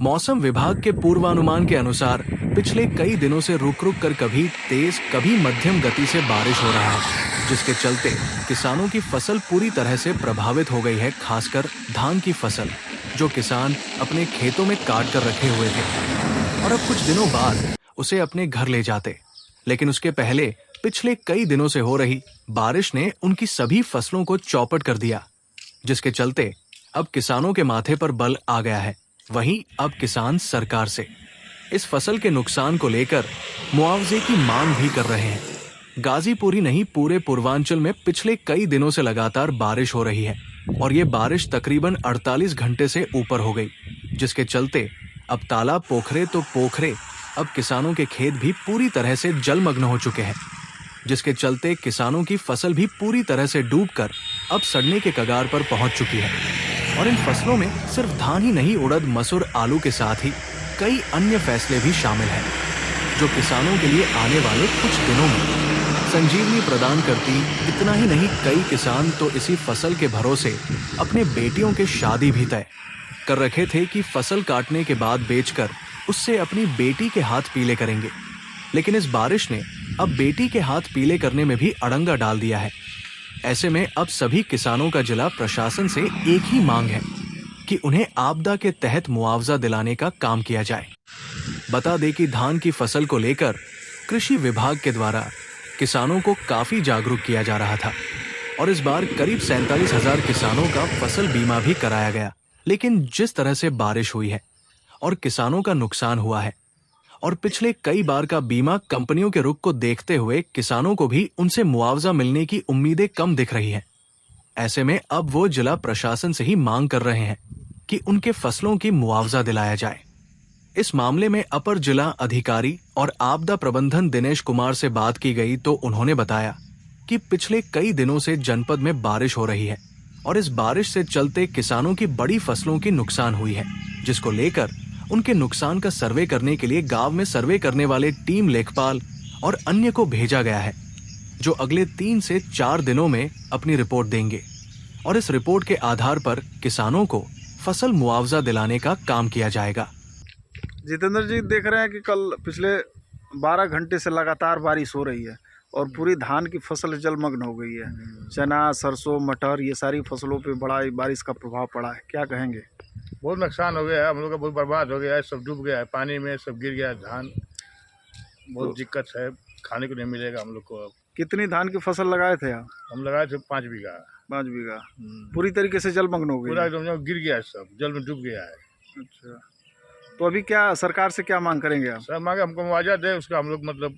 मौसम विभाग के पूर्वानुमान के अनुसार पिछले कई दिनों से रुक रुक कर कभी तेज कभी मध्यम गति से बारिश हो रहा है, जिसके चलते किसानों की फसल पूरी तरह से प्रभावित हो गई है। खासकर धान की फसल, जो किसान अपने खेतों में काट कर रखे हुए थे और अब कुछ दिनों बाद उसे अपने घर ले जाते, लेकिन उसके पहले पिछले कई दिनों से हो रही बारिश ने उनकी सभी फसलों को चौपट कर दिया, जिसके चलते अब किसानों के माथे पर बल आ गया है। वहीं अब किसान सरकार से इस फसल के नुकसान को लेकर मुआवजे की मांग भी कर रहे हैं। गाजीपुर ही नहीं, पूरे पूर्वांचल में पिछले कई दिनों से लगातार बारिश हो रही है और ये बारिश तकरीबन 48 घंटे से ऊपर हो गई, जिसके चलते अब तालाब पोखरे तो पोखरे, अब किसानों के खेत भी पूरी तरह से जलमग्न हो चुके हैं, जिसके चलते किसानों की फसल भी पूरी तरह से डूबकर अब सड़ने के कगार पर पहुंच चुकी है। और इन फसलों में सिर्फ धान ही नहीं, उड़द, मसूर, आलू के साथ ही कई अन्य फैसले भी शामिल हैं, जो किसानों के लिए आने वाले कुछ दिनों में संजीवनी प्रदान करती। इतना ही नहीं, कई किसान तो इसी फसल के भरोसे अपने बेटियों के शादी भी तय कर रखे थे कि फसल काटने के बाद बेचकर उससे अपनी बेटी के हाथ पीले करेंगे। लेकिन इस बारिश ने अब बेटी के हाथ पीले करने में भी अड़ंगा डाल दिया है। ऐसे में अब सभी किसानों का जिला प्रशासन से एक ही मांग है कि उन्हें आपदा के तहत मुआवजा दिलाने का काम किया जाए। बता दें कि धान की फसल को लेकर कृषि विभाग के द्वारा किसानों को काफी जागरूक किया जा रहा था और इस बार करीब 47,000 किसानों का फसल बीमा भी कराया गया। लेकिन जिस तरह से बारिश हुई है और किसानों का नुकसान हुआ है और पिछले कई बार का बीमा कंपनियों के रुख को देखते हुए किसानों को भी उनसे मुआवजा मिलने की उम्मीदें कम दिख रही हैं। ऐसे में अब वो जिला प्रशासन से ही मांग कर रहे हैं कि उनके फसलों की मुआवजा दिलाया जाए। इस मामले में अपर जिला अधिकारी और आपदा प्रबंधन दिनेश कुमार से बात की गई तो उन्होंने बताया कि पिछले कई दिनों से जनपद में बारिश हो रही है और इस बारिश से चलते किसानों की बड़ी फसलों की नुकसान हुई है, जिसको लेकर उनके नुकसान का सर्वे करने के लिए गांव में सर्वे करने वाले टीम लेखपाल और अन्य को भेजा गया है, जो अगले 3 से 4 दिनों में अपनी रिपोर्ट देंगे और इस रिपोर्ट के आधार पर किसानों को फसल मुआवजा दिलाने का काम किया जाएगा। जितेंद्र जी, देख रहे हैं कि कल पिछले 12 घंटे से लगातार बारिश हो रही है और पूरी धान की फसल जलमग्न हो गई है। चना, सरसों, मटर, ये सारी फसलों पे बड़ा बारिश का प्रभाव पड़ा है। क्या कहेंगे? बहुत नुकसान हो गया है, हम लोग का बहुत बर्बाद हो गया है, सब डूब गया है पानी में, सब गिर गया है धान। बहुत दिक्कत है, खाने को नहीं मिलेगा हम लोग को। अब कितनी धान की फसल लगाए थे आप? हम लगाए थे 5 बीघा। 5 बीघा पूरी तरीके से जलमग्न हो गई? पूरा एकदम गिर गया है, सब जल में डूब गया है। अच्छा, तो अभी क्या सरकार से क्या मांग करेंगे आप? सर मांगे हमको मुआवजा दे, उसका हम लोग मतलब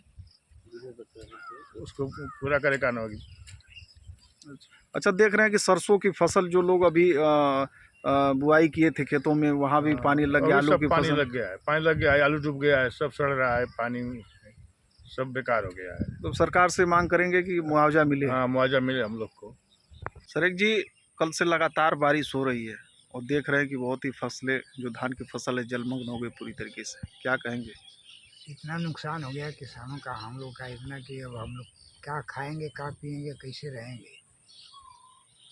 उसको पूरा करेगा ना होगी। अच्छा, देख रहे हैं कि सरसों की फसल जो लोग अभी बुआई किए थे खेतों में, वहाँ भी पानी लग गया। आलू की पानी फसल लग गया है, पानी लग गया है, आलू डूब गया है, सब सड़ रहा है, पानी सब बेकार हो गया है। तो सरकार से मांग करेंगे कि मुआवजा मिले। हाँ, मुआवजा मिले हम लोग को। सरेक जी, कल से लगातार बारिश हो रही है और देख रहे हैं कि बहुत ही फसलें, जो धान की फसल है, जलमग्न हो गई पूरी तरीके से। क्या कहेंगे? इतना नुकसान हो गया किसानों का, हम लोग का इतना कि अब हम लोग क्या खाएंगे, क्या पिएंगे, कैसे रहेंगे।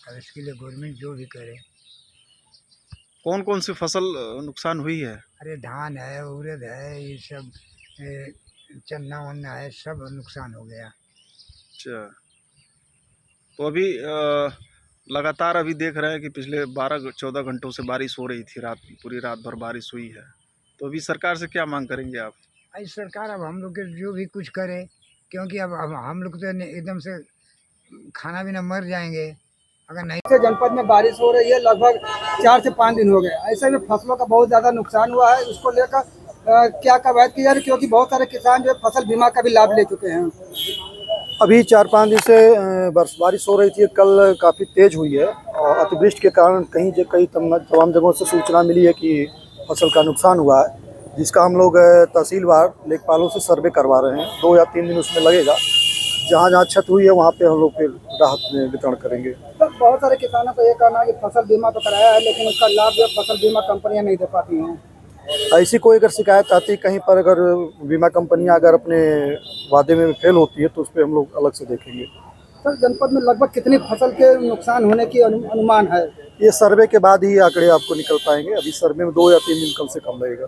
अब इसके लिए गवर्नमेंट जो भी करे। कौन कौन सी फसल नुकसान हुई है? अरे धान है, उड़द है, ये सब चन्ना वन्ना है, सब नुकसान हो गया। अच्छा, तो अभी लगातार अभी देख रहे हैं कि पिछले 12-14 घंटों से बारिश हो रही थी, पूरी रात भर बारिश हुई है। तो अभी सरकार से क्या मांग करेंगे आप? आई सरकार अब हम लोग के जो भी कुछ करे, क्योंकि अब हम लोग तो एकदम से खाना भी ना मर जाएंगे अगर नहीं। से जनपद में बारिश हो रही है, लगभग 4 से 5 दिन हो गए। ऐसे में फसलों का बहुत ज़्यादा नुकसान हुआ है। उसको लेकर क्या कवायद की जा रही, क्योंकि बहुत सारे किसान जो फसल बीमा का भी लाभ ले चुके हैं। अभी 4-5 दिन से बारिश हो रही थी, कल काफ़ी तेज़ हुई है और अतिवृष्टि के कारण कई तमाम जगहों से सूचना मिली है कि फसल का नुकसान हुआ है, जिसका हम लोग तहसीलवार लेखपालों से सर्वे करवा रहे हैं। 2 या 3 दिन उसमें लगेगा। जहाँ जहाँ क्षत हुई है वहाँ पे हम लोग फिर राहत में वितरण करेंगे। तो बहुत सारे किसानों को ये कहना है कि फसल बीमा तो कराया है, लेकिन उसका लाभ जो फसल बीमा कंपनियां नहीं दे पाती हैं। ऐसी कोई अगर शिकायत आती है कहीं पर, अगर बीमा कंपनियां अगर अपने वादे में फेल होती है तो उस पर हम लोग अलग से देखेंगे। सर जनपद में लगभग कितनी फसल के नुकसान होने की अनुमान है? ये सर्वे के बाद ही आंकड़े आपको निकल पाएंगे। अभी सर्वे में 2 या 3 दिन कम से कम लगेगा।